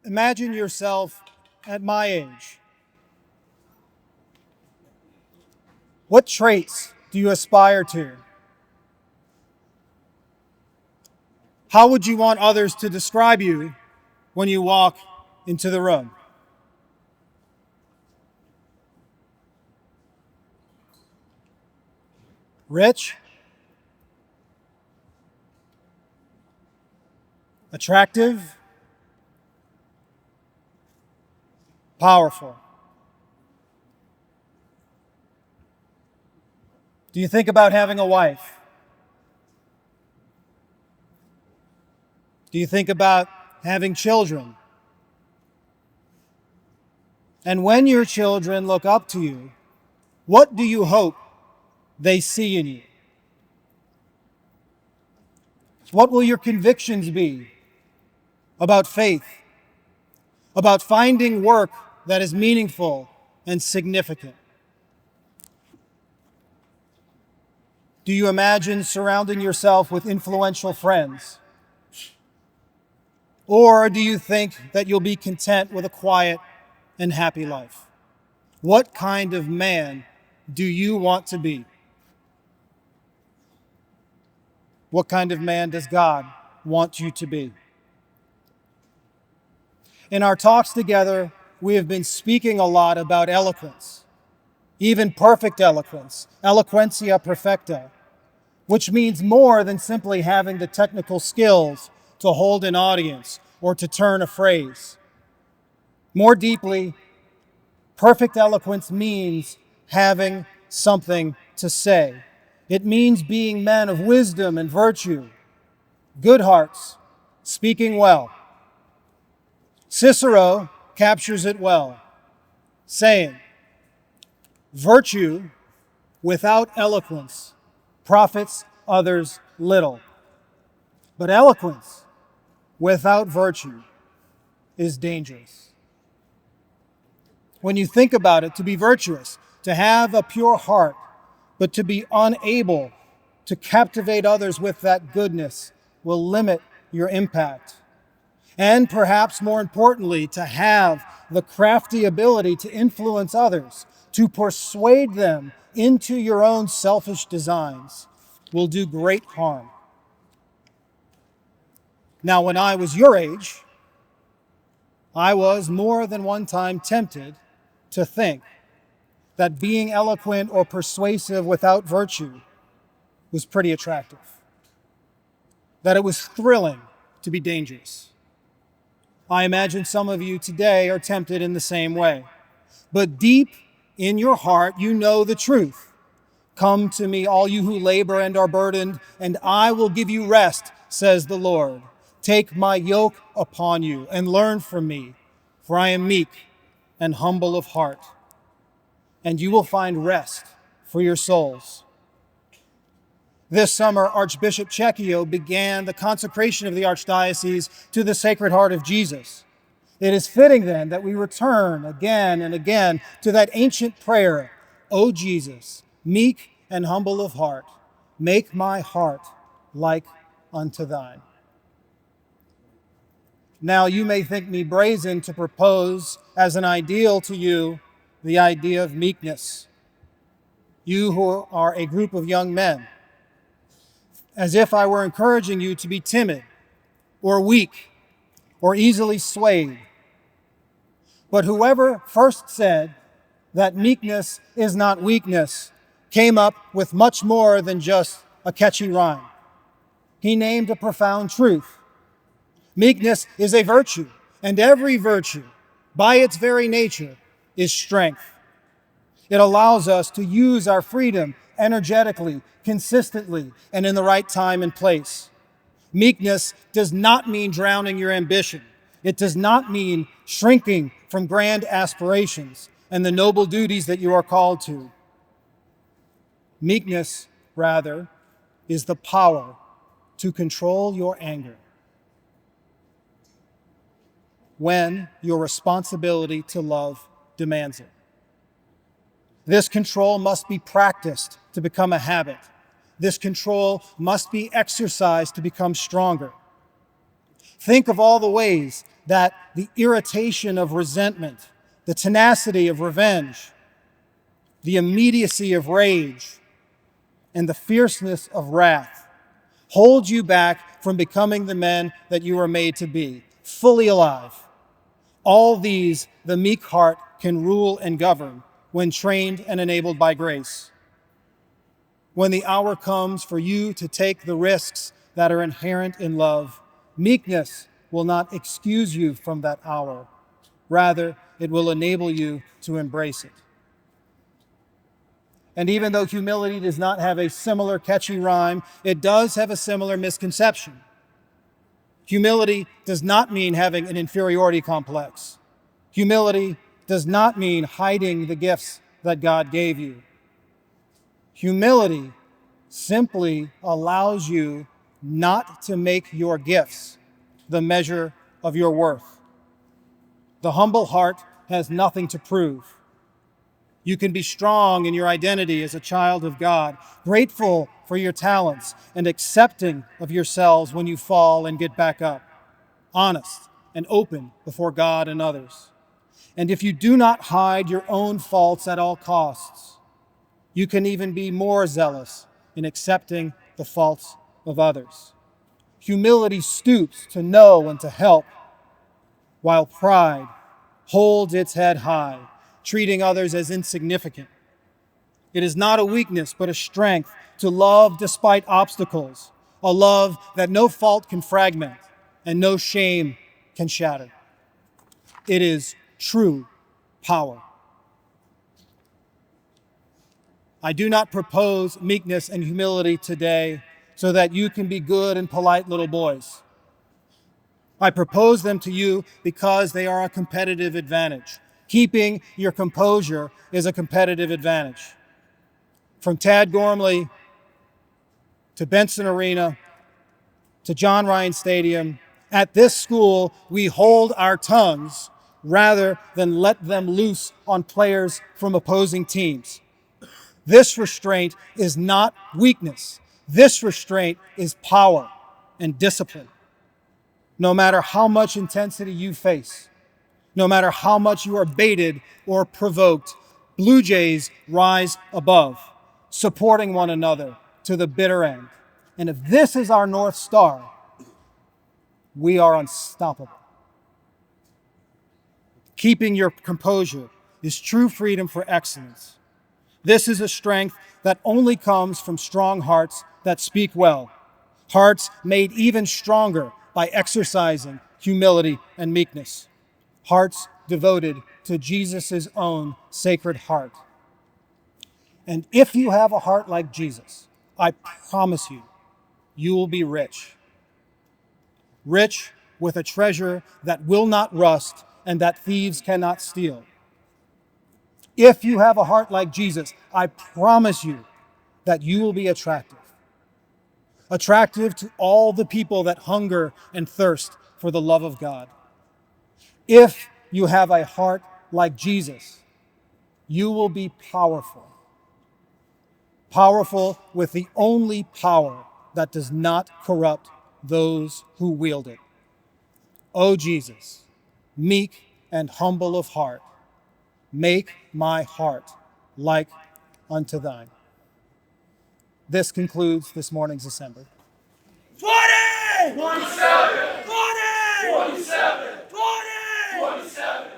Imagine yourself at my age. What traits do you aspire to? How would you want others to describe you when you walk into the room? Rich? Attractive? Powerful? Do you think about having a wife? Do you think about having children? And when your children look up to you, what do you hope they see in you? What will your convictions be about faith, about finding work that is meaningful and significant? Do you imagine surrounding yourself with influential friends? Or do you think that you'll be content with a quiet and happy life? What kind of man do you want to be? What kind of man does God want you to be? In our talks together, we have been speaking a lot about eloquence, even perfect eloquence, eloquentia perfecta, which means more than simply having the technical skills to hold an audience or to turn a phrase. More deeply, perfect eloquence means having something to say. It means being men of wisdom and virtue, good hearts, speaking well. Cicero captures it well, saying, "Virtue without eloquence profits others little, but eloquence without virtue is dangerous." When you think about it, to be virtuous, to have a pure heart, but to be unable to captivate others with that goodness will limit your impact. And perhaps more importantly, to have the crafty ability to influence others, to persuade them into your own selfish designs, will do great harm. Now, when I was your age, I was more than one time tempted to think that being eloquent or persuasive without virtue was pretty attractive, that it was thrilling to be dangerous. I imagine some of you today are tempted in the same way. But deep in your heart, you know the truth. "Come to me, all you who labor and are burdened, and I will give you rest, says the Lord. Take my yoke upon you and learn from me, for I am meek and humble of heart, and you will find rest for your souls." This summer, Archbishop Cecchio began the consecration of the Archdiocese to the Sacred Heart of Jesus. It is fitting then that we return again and again to that ancient prayer, "O Jesus, meek and humble of heart, make my heart like unto thine." Now, you may think me brazen to propose as an ideal to you the idea of meekness. You who are a group of young men, as if I were encouraging you to be timid or weak or easily swayed. But whoever first said that meekness is not weakness came up with much more than just a catchy rhyme. He named a profound truth. Meekness is a virtue, and every virtue, by its very nature, is strength. It allows us to use our freedom energetically, consistently, and in the right time and place. Meekness does not mean drowning your ambition. It does not mean shrinking from grand aspirations and the noble duties that you are called to. Meekness, rather, is the power to control your anger when your responsibility to love demands it. This control must be practiced to become a habit. This control must be exercised to become stronger. Think of all the ways that the irritation of resentment, the tenacity of revenge, the immediacy of rage, and the fierceness of wrath hold you back from becoming the men that you are made to be, fully alive. All these the meek heart can rule and govern when trained and enabled by grace. When the hour comes for you to take the risks that are inherent in love, meekness will not excuse you from that hour. Rather, it will enable you to embrace it. And even though humility does not have a similar catchy rhyme, it does have a similar misconception. Humility does not mean having an inferiority complex. Humility does not mean hiding the gifts that God gave you. Humility simply allows you not to make your gifts the measure of your worth. The humble heart has nothing to prove. You can be strong in your identity as a child of God, grateful for your talents, and accepting of yourselves when you fall and get back up, honest and open before God and others. And if you do not hide your own faults at all costs, you can even be more zealous in accepting the faults of others. Humility stoops to know and to help, while pride holds its head high, treating others as insignificant. It is not a weakness, but a strength to love despite obstacles, a love that no fault can fragment and no shame can shatter. It is true power. I do not propose meekness and humility today so that you can be good and polite little boys. I propose them to you because they are a competitive advantage. Keeping your composure is a competitive advantage. From Tad Gormley to Benson Arena to John Ryan Stadium, at this school, we hold our tongues rather than let them loose on players from opposing teams. This restraint is not weakness. This restraint is power and discipline. No matter how much intensity you face, no matter how much you are baited or provoked, Blue Jays rise above, supporting one another to the bitter end. And if this is our North Star, we are unstoppable. Keeping your composure is true freedom for excellence. This is a strength that only comes from strong hearts that speak well, hearts made even stronger by exercising humility and meekness, hearts devoted to Jesus' own sacred heart. And if you have a heart like Jesus, I promise you, you will be rich. Rich with a treasure that will not rust and that thieves cannot steal. If you have a heart like Jesus, I promise you that you will be attractive. Attractive to all the people that hunger and thirst for the love of God. If you have a heart like Jesus, you will be powerful. Powerful with the only power that does not corrupt those who wield it. O Jesus, meek and humble of heart, make my heart like unto thine. This concludes this morning's assembly. 20! 27! 20! 27! 20! 27!